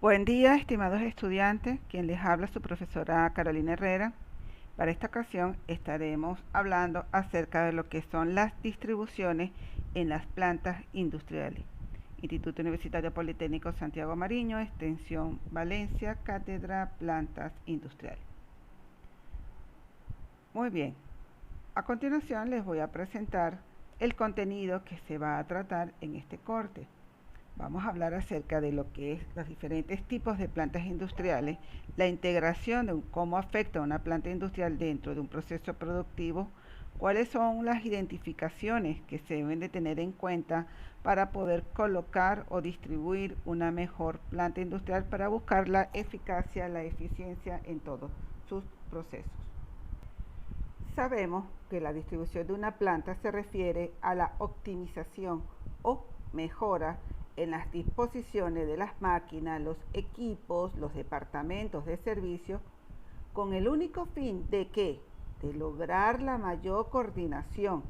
Buen día, estimados estudiantes. Quien les habla es su profesora Carolina Herrera. Para esta ocasión estaremos hablando acerca de lo que son las distribuciones en las plantas industriales. Instituto Universitario Politécnico Santiago Mariño, Extensión Valencia, Cátedra Plantas Industriales. Muy bien, a continuación les voy a presentar el contenido que se va a tratar en este corte. Vamos a hablar acerca de lo que es los diferentes tipos de plantas industriales, la integración de cómo afecta una planta industrial dentro de un proceso productivo, cuáles son las identificaciones que se deben de tener en cuenta para poder colocar o distribuir una mejor planta industrial para buscar la eficacia, la eficiencia en todos sus procesos. Sabemos que la distribución de una planta se refiere a la optimización o mejora en las disposiciones de las máquinas, los equipos, los departamentos de servicio, con el único fin de que, de lograr la mayor coordinación,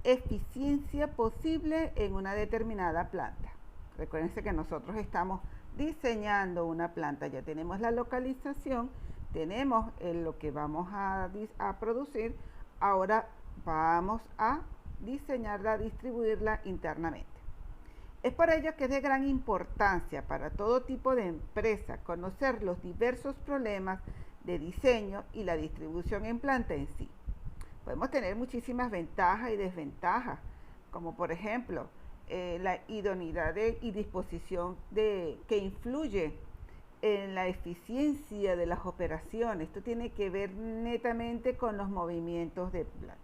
eficiencia posible en una determinada planta. Recuérdense que nosotros estamos diseñando una planta, ya tenemos la localización, tenemos lo que vamos a producir, ahora vamos a diseñarla, distribuirla internamente. Es por ello que es de gran importancia para todo tipo de empresa conocer los diversos problemas de diseño y la distribución en planta en sí. Podemos tener muchísimas ventajas y desventajas, como por ejemplo la idoneidad y disposición que influye en la eficiencia de las operaciones. Esto tiene que ver netamente con los movimientos de planta.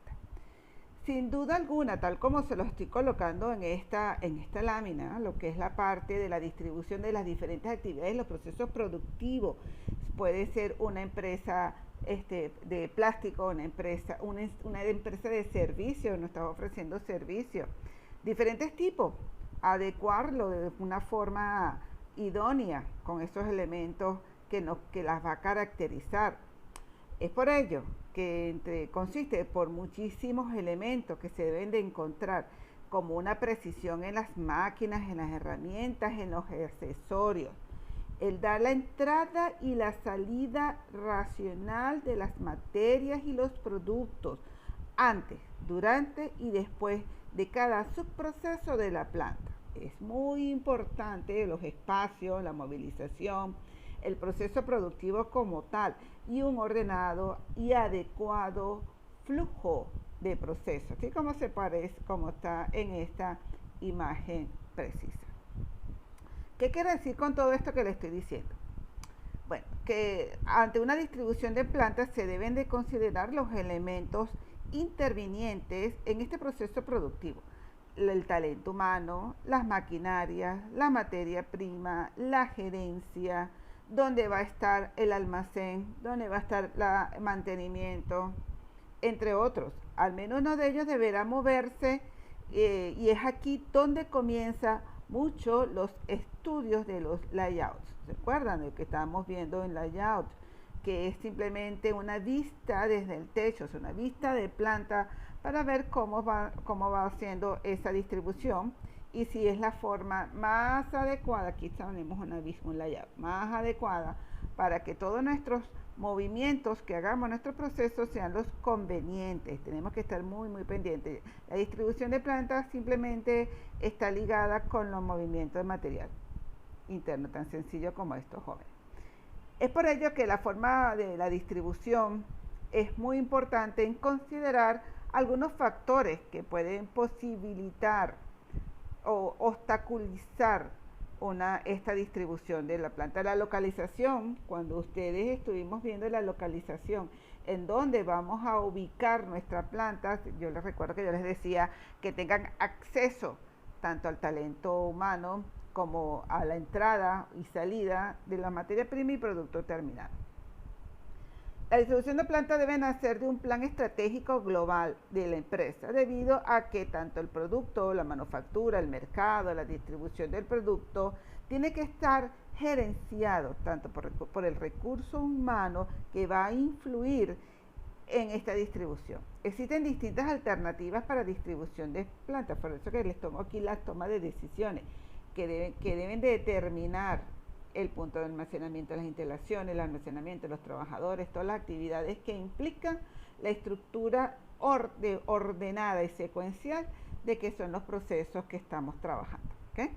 Sin duda alguna, tal como se lo estoy colocando en esta lámina, lo que es la parte de la distribución de las diferentes actividades, los procesos productivos, puede ser una empresa de plástico, una empresa de servicio, nos está ofreciendo servicios, diferentes tipos, adecuarlo de una forma idónea con esos elementos que las va a caracterizar. Es por ello que consiste por muchísimos elementos que se deben de encontrar, como una precisión en las máquinas, en las herramientas, en los accesorios, el dar la entrada y la salida racional de las materias y los productos antes, durante y después de cada subproceso de la planta. Es muy importante los espacios, la movilización, el proceso productivo como tal y un ordenado y adecuado flujo de proceso, así como se parece, como está en esta imagen precisa. ¿Qué quiere decir con todo esto que le estoy diciendo? Bueno, que ante una distribución de plantas se deben de considerar los elementos intervinientes en este proceso productivo: el talento humano, las maquinarias, la materia prima, la gerencia, dónde va a estar el almacén, dónde va a estar el mantenimiento, entre otros. Al menos uno de ellos deberá moverse y es aquí donde comienza mucho los estudios de los layouts. ¿Se acuerdan de que estábamos viendo en layout? Que es simplemente una vista desde el techo, es una vista de planta para ver cómo va haciendo esa distribución y si es la forma más adecuada. Aquí tenemos un layout más adecuada para que todos nuestros movimientos que hagamos en nuestro proceso sean los convenientes. Tenemos que estar muy pendientes. La distribución de plantas simplemente está ligada con los movimientos de material interno, tan sencillo como esto, jóvenes. Es por ello que la forma de la distribución es muy importante en considerar algunos factores que pueden posibilitar o obstaculizar esta distribución de la planta. La localización, cuando ustedes estuvimos viendo la localización en donde vamos a ubicar nuestra planta, yo les recuerdo que yo les decía que tengan acceso tanto al talento humano como a la entrada y salida de la materia prima y producto terminado. La distribución de plantas debe nacer de un plan estratégico global de la empresa, debido a que tanto el producto, la manufactura, el mercado, la distribución del producto, tiene que estar gerenciado tanto por el recurso humano que va a influir en esta distribución. Existen distintas alternativas para distribución de plantas, por eso que les tomo aquí las tomas de decisiones que deben de determinar el punto de almacenamiento de las instalaciones, el almacenamiento de los trabajadores, todas las actividades que implican la estructura ordenada y secuencial de que son los procesos que estamos trabajando. ¿Okay?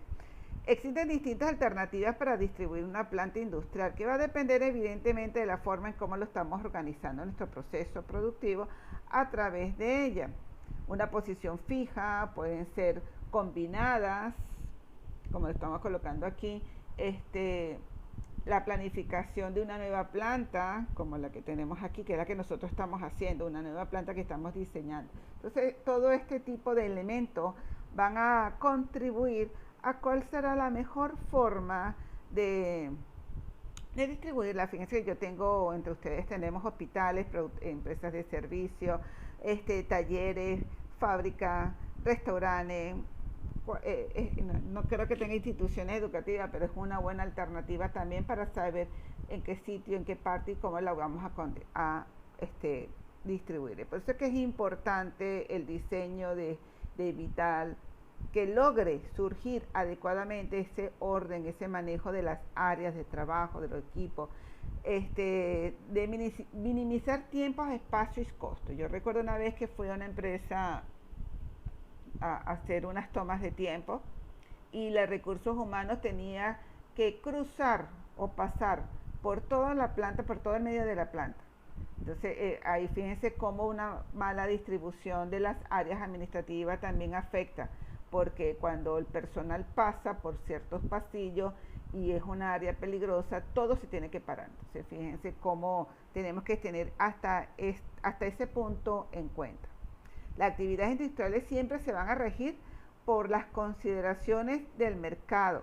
Existen distintas alternativas para distribuir una planta industrial que va a depender evidentemente de la forma en cómo lo estamos organizando nuestro proceso productivo a través de ella. Una posición fija, pueden ser combinadas, como lo estamos colocando aquí, la planificación de una nueva planta, como la que tenemos aquí, que es la que nosotros estamos haciendo, una nueva planta que estamos diseñando. Entonces, todo este tipo de elementos van a contribuir a cuál será la mejor forma de distribuirla. Fíjense que yo tengo, entre ustedes tenemos hospitales, empresas de servicio, talleres, fábricas, restaurantes. No creo que tenga instituciones educativas, pero es una buena alternativa también para saber en qué sitio, en qué parte y cómo la vamos a distribuir. Por eso es que es importante el diseño de Vital, que logre surgir adecuadamente ese orden, ese manejo de las áreas de trabajo, de los equipos, de minimizar tiempos, espacios y costos. Yo recuerdo una vez que fui a una empresa a hacer unas tomas de tiempo y los recursos humanos tenía que cruzar o pasar por toda la planta, por todo el medio de la planta. Entonces, ahí fíjense cómo una mala distribución de las áreas administrativas también afecta, porque cuando el personal pasa por ciertos pasillos y es una área peligrosa, todo se tiene que parar. Entonces, fíjense cómo tenemos que tener hasta ese punto en cuenta. Las actividades industriales siempre se van a regir por las consideraciones del mercado,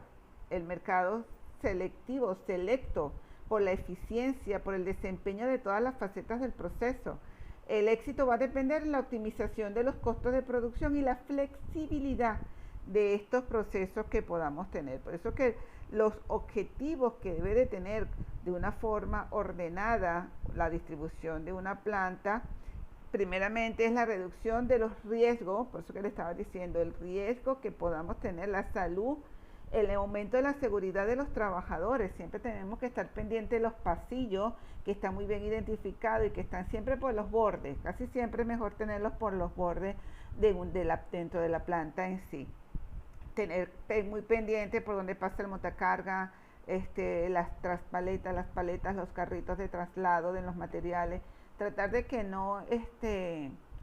el mercado selectivo, selecto, por la eficiencia, por el desempeño de todas las facetas del proceso. El éxito va a depender de la optimización de los costos de producción y la flexibilidad de estos procesos que podamos tener. Por eso que los objetivos que debe de tener de una forma ordenada la distribución de una planta, primeramente es la reducción de los riesgos, por eso que le estaba diciendo, el riesgo que podamos tener, la salud, el aumento de la seguridad de los trabajadores. Siempre tenemos que estar pendientes de los pasillos que están muy bien identificados y que están siempre por los bordes. Casi siempre es mejor tenerlos por los bordes dentro de la planta en sí. Tener muy pendiente por donde pasa el montacarga, las traspaletas, las paletas, los carritos de traslado de los materiales. Tratar de que no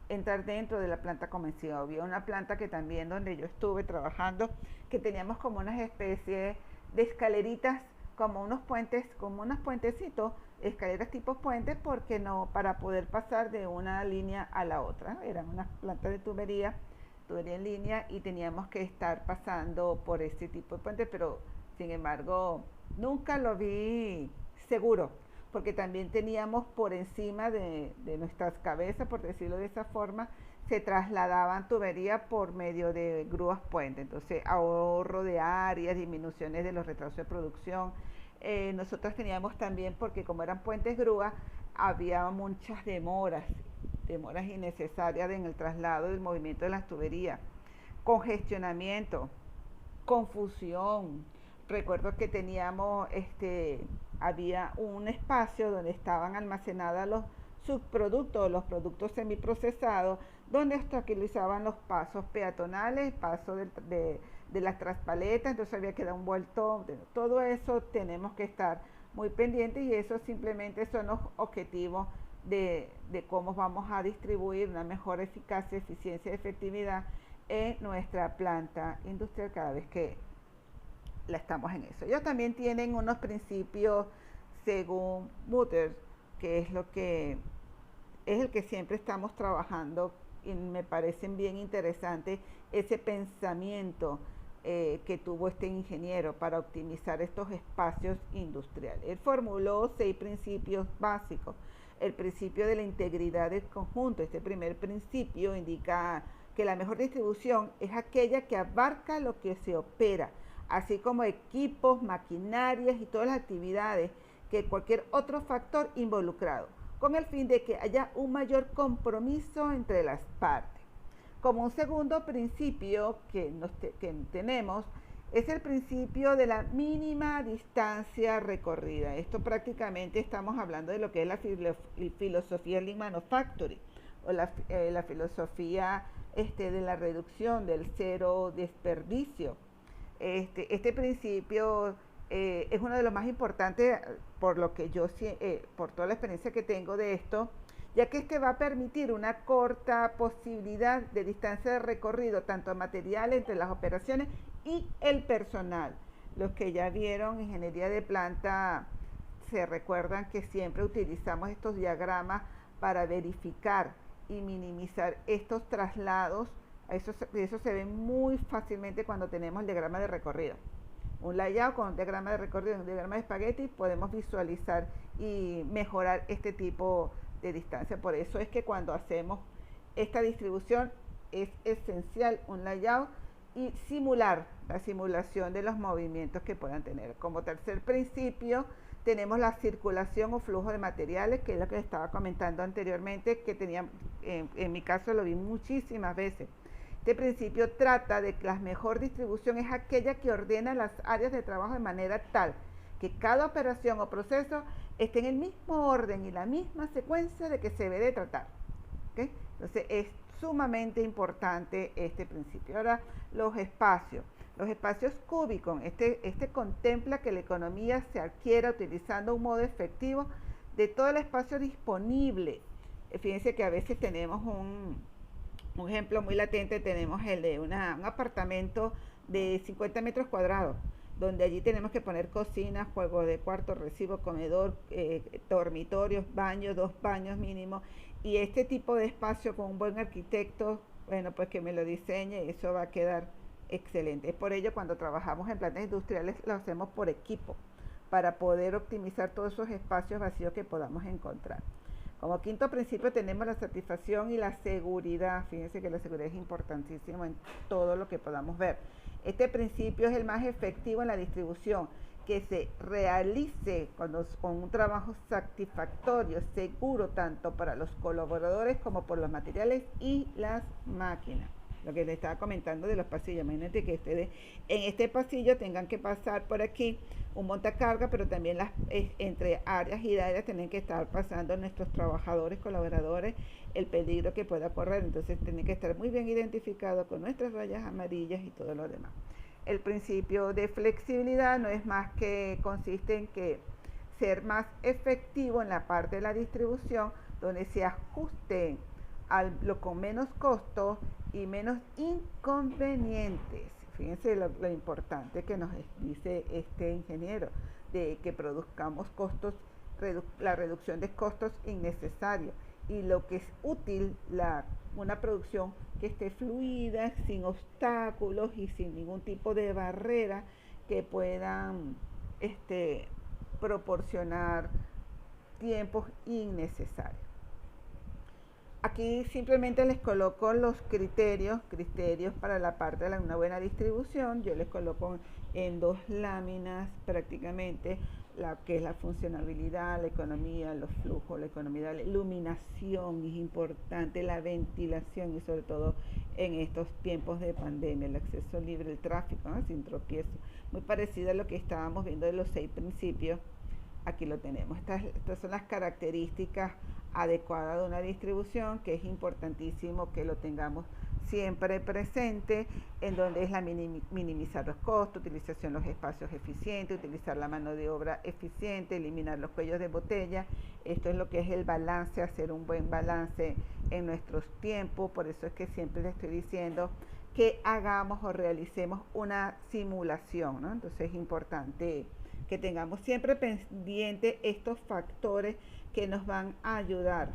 entrar dentro de la planta convencida. Había una planta que también donde yo estuve trabajando, que teníamos como unas especies de escaleritas, como unos puentes, como unos puentecitos, escaleras tipo puentes, porque no, para poder pasar de una línea a la otra. Eran unas plantas de tubería en línea y teníamos que estar pasando por este tipo de puentes, pero sin embargo nunca lo vi seguro, porque también teníamos por encima de nuestras cabezas, por decirlo de esa forma, se trasladaban tuberías por medio de grúas puente. Entonces, ahorro de áreas, disminuciones de los retrasos de producción. Nosotros teníamos también, porque como eran puentes grúas, había muchas demoras innecesarias en el traslado del movimiento de las tuberías, congestionamiento, confusión. Recuerdo que teníamos había un espacio donde estaban almacenados los subproductos, los productos semiprocesados, donde obstaculizaban los pasos peatonales, paso de las traspaletas, entonces había quedado un vuelto. Todo eso tenemos que estar muy pendientes y eso simplemente son los objetivos de cómo vamos a distribuir una mejor eficacia, eficiencia y efectividad en nuestra planta industrial cada vez que la estamos en eso. Ellos también tienen unos principios según Mutter, que es lo que es el que siempre estamos trabajando y me parecen bien interesantes ese pensamiento que tuvo este ingeniero para optimizar estos espacios industriales. Él formuló 6 principios básicos. El principio de la integridad del conjunto. Este primer principio indica que la mejor distribución es aquella que abarca lo que se opera, así como equipos, maquinarias y todas las actividades que cualquier otro factor involucrado, con el fin de que haya un mayor compromiso entre las partes. Como un segundo principio que tenemos Es el principio de la mínima distancia recorrida. Esto prácticamente estamos hablando de lo que es la filosofía Lean Manufacturing o la filosofía de la reducción del cero desperdicio. Este principio es uno de los más importantes por lo que yo, por toda la experiencia que tengo de esto, ya que va a permitir una corta posibilidad de distancia de recorrido, tanto material entre las operaciones y el personal. Los que ya vieron ingeniería de planta se recuerdan que siempre utilizamos estos diagramas para verificar y minimizar estos traslados. Eso se ve muy fácilmente cuando tenemos el diagrama de recorrido. Un layout con un diagrama de recorrido, un diagrama de espagueti, podemos visualizar y mejorar este tipo de distancia. Por eso es que cuando hacemos esta distribución es esencial un layout y simular la simulación de los movimientos que puedan tener. Como tercer principio tenemos la circulación o flujo de materiales, que es lo que estaba comentando anteriormente, que en mi caso lo vi muchísimas veces. Este principio trata de que la mejor distribución es aquella que ordena las áreas de trabajo de manera tal que cada operación o proceso esté en el mismo orden y la misma secuencia de que se debe de tratar. ¿Okay? Entonces es sumamente importante este principio. Ahora, los espacios. Los espacios cúbicos. Este contempla que la economía se adquiera utilizando un modo efectivo de todo el espacio disponible. Fíjense que a veces tenemos un ejemplo muy latente, tenemos el de un apartamento de 50 metros cuadrados, donde allí tenemos que poner cocina, juego de cuarto, recibo, comedor, dormitorios, baños, 2 baños mínimo, y este tipo de espacio con un buen arquitecto, bueno, pues que me lo diseñe, eso va a quedar excelente. Es por ello cuando trabajamos en plantas industriales lo hacemos por equipo, para poder optimizar todos esos espacios vacíos que podamos encontrar. Como quinto principio tenemos la satisfacción y la seguridad. Fíjense que la seguridad es importantísimo en todo lo que podamos ver. Este principio es el más efectivo en la distribución, que se realice con un trabajo satisfactorio, seguro, tanto para los colaboradores como por los materiales y las máquinas. Lo que les estaba comentando de los pasillos. Imagínate que ustedes en este pasillo tengan que pasar por aquí un montacarga, pero también entre áreas y áreas tienen que estar pasando nuestros trabajadores, colaboradores, el peligro que pueda correr. Entonces tienen que estar muy bien identificados con nuestras rayas amarillas y todo lo demás. El principio de flexibilidad no es más que consiste en que ser más efectivo en la parte de la distribución, donde se ajuste lo con menos costos y menos inconvenientes. Fíjense lo importante que nos dice este ingeniero, de que produzcamos costos, la reducción de costos innecesarios, y lo que es útil, una producción que esté fluida, sin obstáculos y sin ningún tipo de barrera que puedan proporcionar tiempos innecesarios. Aquí simplemente les coloco los criterios para la parte de una buena distribución. Yo les coloco en 2 láminas prácticamente la que es la funcionabilidad, la economía, los flujos, la economía, la iluminación es importante, la ventilación y sobre todo en estos tiempos de pandemia, el acceso libre, el tráfico, ¿no? Sin tropiezo. Muy parecido a lo que estábamos viendo de los 6 principios. Aquí lo tenemos. Estas son las características adecuadas de una distribución, que es importantísimo que lo tengamos siempre presente, en donde es minimizar los costos, utilización de los espacios eficientes, utilizar la mano de obra eficiente, eliminar los cuellos de botella. Esto es lo que es el balance, hacer un buen balance en nuestros tiempos. Por eso es que siempre les estoy diciendo que hagamos o realicemos una simulación, ¿no? Entonces es importante que tengamos siempre pendiente estos factores que nos van a ayudar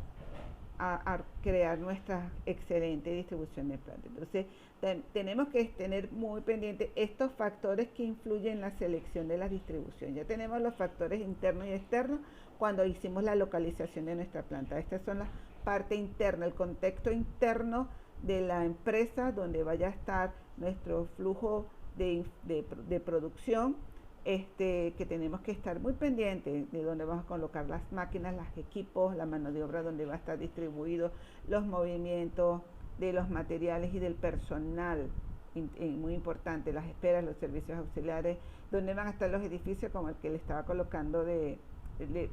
a crear nuestra excelente distribución de planta. Entonces, tenemos que tener muy pendiente estos factores que influyen en la selección de la distribución. Ya tenemos los factores internos y externos cuando hicimos la localización de nuestra planta. Estas son las partes internas, el contexto interno de la empresa donde vaya a estar nuestro flujo de producción, que tenemos que estar muy pendientes de dónde vamos a colocar las máquinas, los equipos, la mano de obra, donde va a estar distribuido, los movimientos de los materiales y del personal. muy importante, las esperas, los servicios auxiliares, donde van a estar los edificios, como el que le estaba colocando de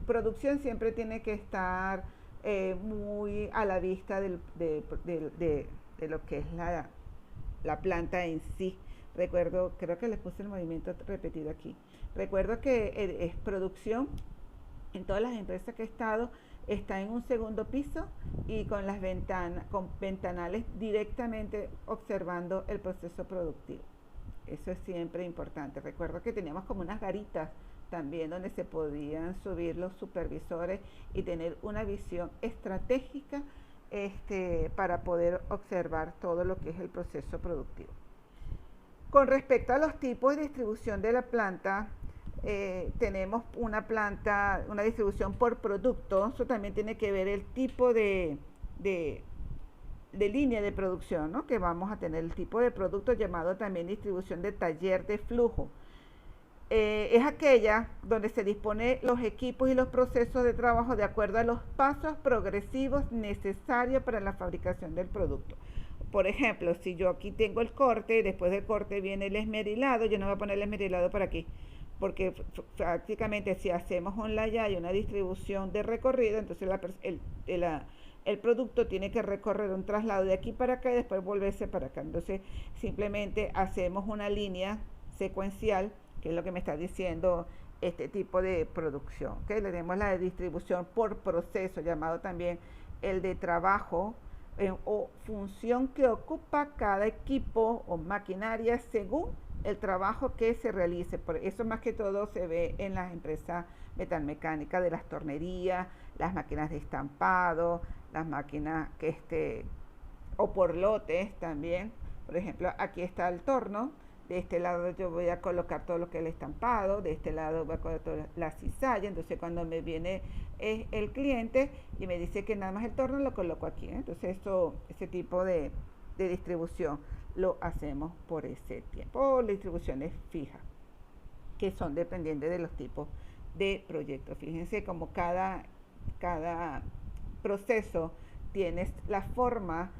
producción, siempre tiene que estar muy a la vista de lo que es la planta en sí. Recuerdo, creo que les puse el movimiento repetido aquí. Recuerdo que es producción en todas las empresas que he estado, está en un segundo piso y con las ventanas, con ventanales directamente observando el proceso productivo. Eso es siempre importante. Recuerdo que teníamos como unas garitas también donde se podían subir los supervisores y tener una visión estratégica para poder observar todo lo que es el proceso productivo. Con respecto a los tipos de distribución de la planta, tenemos una distribución por producto. Eso también tiene que ver el tipo de línea de producción, ¿no? Que vamos a tener el tipo de producto llamado también distribución de taller de flujo. Es aquella donde se dispone los equipos y los procesos de trabajo de acuerdo a los pasos progresivos necesarios para la fabricación del producto. Por ejemplo, si yo aquí tengo el corte, después del corte viene el esmerilado, yo no voy a poner el esmerilado por aquí, porque prácticamente si hacemos un layage y una distribución de recorrido, entonces el producto tiene que recorrer un traslado de aquí para acá y después volverse para acá. Entonces simplemente hacemos una línea secuencial, que es lo que me está diciendo este tipo de producción. ¿Okay? Le demos la de distribución por proceso, llamado también el de trabajo o función que ocupa cada equipo o maquinaria según el trabajo que se realice. Por eso más que todo se ve en las empresas metalmecánicas de las tornerías, las máquinas de estampado, las máquinas o por lotes también. Por ejemplo, aquí está el torno. De este lado yo voy a colocar todo lo que es el estampado, de este lado voy a colocar la cizalla. Entonces cuando me viene el cliente y me dice que nada más el torno, lo coloco aquí. Entonces ese tipo de distribución lo hacemos por ese tiempo. Distribuciones fijas, que son dependientes de los tipos de proyectos. Fíjense como cada proceso tiene la forma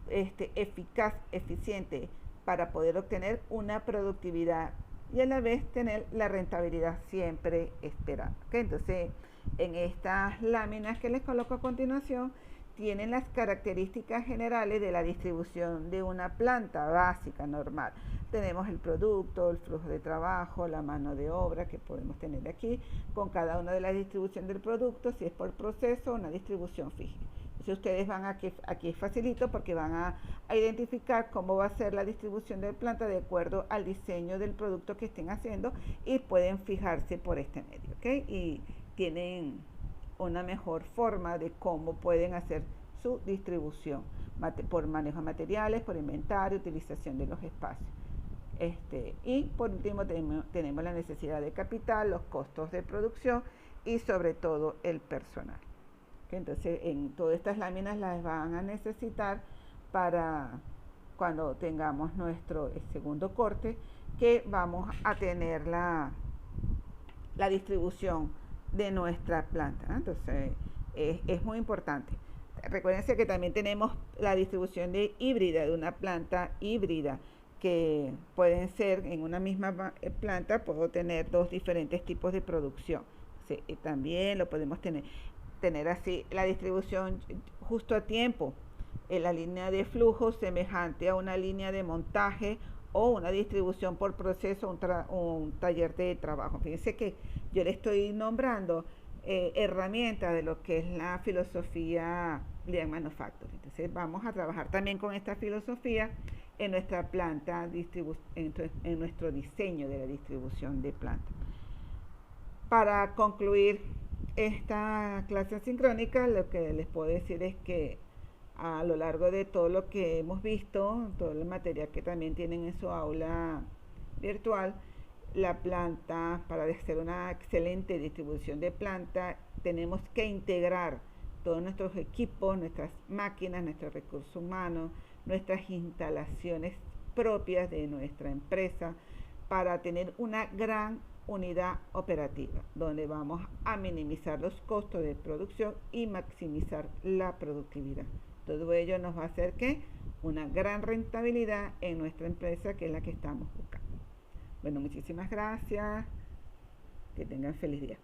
eficaz, eficiente, para poder obtener una productividad y a la vez tener la rentabilidad siempre esperada. ¿Okay? Entonces, en estas láminas que les coloco a continuación, tienen las características generales de la distribución de una planta básica normal. Tenemos el producto, el flujo de trabajo, la mano de obra que podemos tener aquí, con cada una de las distribuciones del producto, si es por proceso, una distribución fija. Si ustedes van aquí es facilito porque van a identificar cómo va a ser la distribución de planta de acuerdo al diseño del producto que estén haciendo y pueden fijarse por este medio, ¿ok? Y tienen una mejor forma de cómo pueden hacer su distribución por manejo de materiales, por inventario, utilización de los espacios. Y por último tenemos la necesidad de capital, los costos de producción y sobre todo el personal. Entonces en todas estas láminas las van a necesitar para cuando tengamos nuestro segundo corte, que vamos a tener la distribución de nuestra planta. Entonces es muy importante. Recuérdense que también tenemos la distribución de híbrida, de una planta híbrida, que pueden ser en una misma planta, puedo tener dos diferentes tipos de producción. Sí, también lo podemos tener así, la distribución justo a tiempo, en la línea de flujo semejante a una línea de montaje o una distribución por proceso, un taller de trabajo. Fíjense que yo le estoy nombrando herramientas de lo que es la filosofía Lean Manufacturing. Entonces vamos a trabajar también con esta filosofía en nuestra planta, en nuestro diseño de la distribución de planta. Para concluir esta clase sincrónica, lo que les puedo decir es que a lo largo de todo lo que hemos visto, todo el material que también tienen en su aula virtual, la planta, para hacer una excelente distribución de planta, tenemos que integrar todos nuestros equipos, nuestras máquinas, nuestros recursos humanos, nuestras instalaciones propias de nuestra empresa para tener una gran unidad operativa, donde vamos a minimizar los costos de producción y maximizar la productividad. Todo ello nos va a hacer que una gran rentabilidad en nuestra empresa, que es la que estamos buscando. Bueno, muchísimas gracias. Que tengan feliz día.